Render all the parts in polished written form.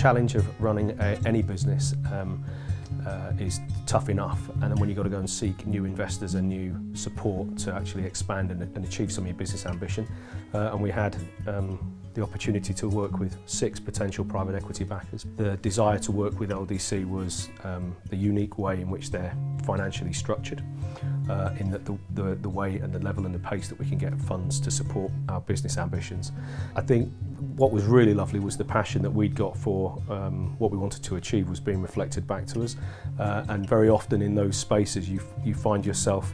challenge of running any business is tough enough, and then when you've got to go and seek new investors and new support to actually expand and achieve some of your business ambition. And we had the opportunity to work with 6 potential private equity backers. The desire to work with LDC was the unique way in which they're financially structured, in that the way and the level and the pace that we can get funds to support our business ambitions. I think what was really lovely was the passion that we'd got for what we wanted to achieve was being reflected back to us, and very often in those spaces you find yourself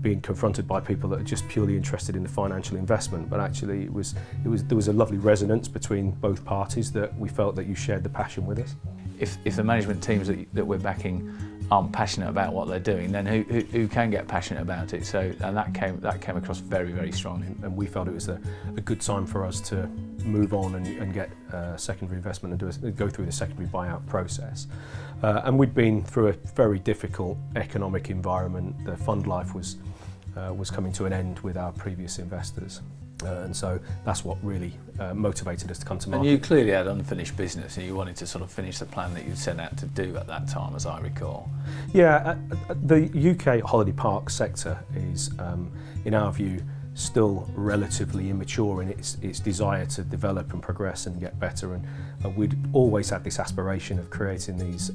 being confronted by people that are just purely interested in the financial investment, but actually there was a lovely resonance between both parties that we felt that you shared the passion with us. If the management teams that we're backing aren't passionate about what they're doing, then who can get passionate about it? So, and that came across very, very strongly. And we felt it was a good time for us to move on and get secondary investment and go through the secondary buyout process. And we'd been through a very difficult economic environment. The fund life was coming to an end with our previous investors. And so that's what really motivated us to come to market. And you clearly had unfinished business and you wanted to sort of finish the plan that you'd set out to do at that time, as I recall. Yeah, the UK holiday park sector is, in our view, still relatively immature in its desire to develop and progress and get better, and we'd always had this aspiration of creating these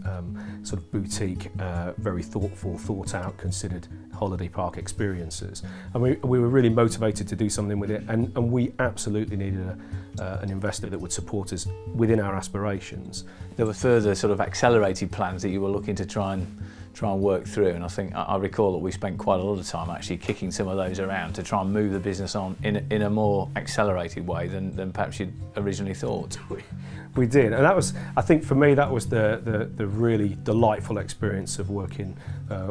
sort of boutique, very thoughtful, thought out, considered holiday park experiences, and we were really motivated to do something with it, and we absolutely needed an investor that would support us within our aspirations. There were further sort of accelerated plans that you were looking to try and work through, and I think I recall that we spent quite a lot of time actually kicking some of those around to try and move the business on in a more accelerated way than perhaps you'd originally thought. We did, and that was, I think for me, that was the really delightful experience of working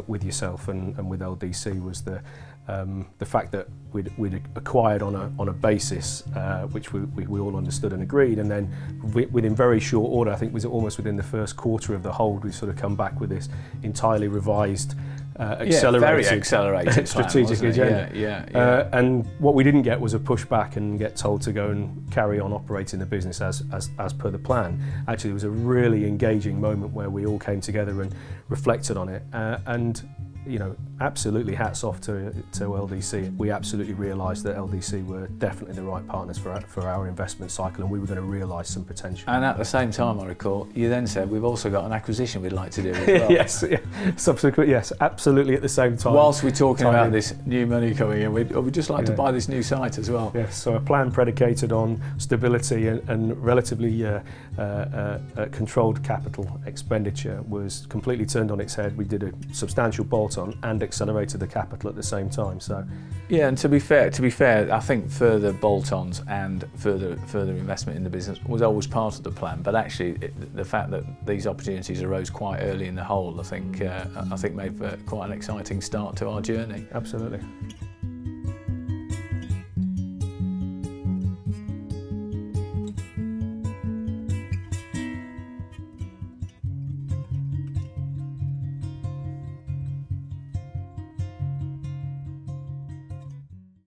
with yourself and with LDC, was the fact that we'd acquired on a basis which we all understood and agreed, and then within very short order, I think it was almost within the first quarter of the hold, we sort of come back with this entirely revised, very accelerated strategic plan, agenda. Yeah. And what we didn't get was a pushback and get told to go and carry on operating the business as per the plan. Actually, it was a really engaging moment where we all came together and reflected on it, and you know, absolutely hats off to LDC. We absolutely realised that LDC were definitely the right partners for our investment cycle, and we were going to realise some potential. And at the same time, I recall, you then said, we've also got an acquisition we'd like to do as well. Yes, yeah. Subsequent, yes, absolutely at the same time. Whilst we're talking about this new money coming in, we'd just like to buy this new site as well. Yes, so a plan predicated on stability and relatively controlled capital expenditure was completely turned on its head. We did a substantial bolt-on and accelerated the capital at the same time. So, yeah, and to be fair, I think further bolt-ons and further investment in the business was always part of the plan. But actually, the fact that these opportunities arose quite early in the hold, I think made for quite an exciting start to our journey. Absolutely.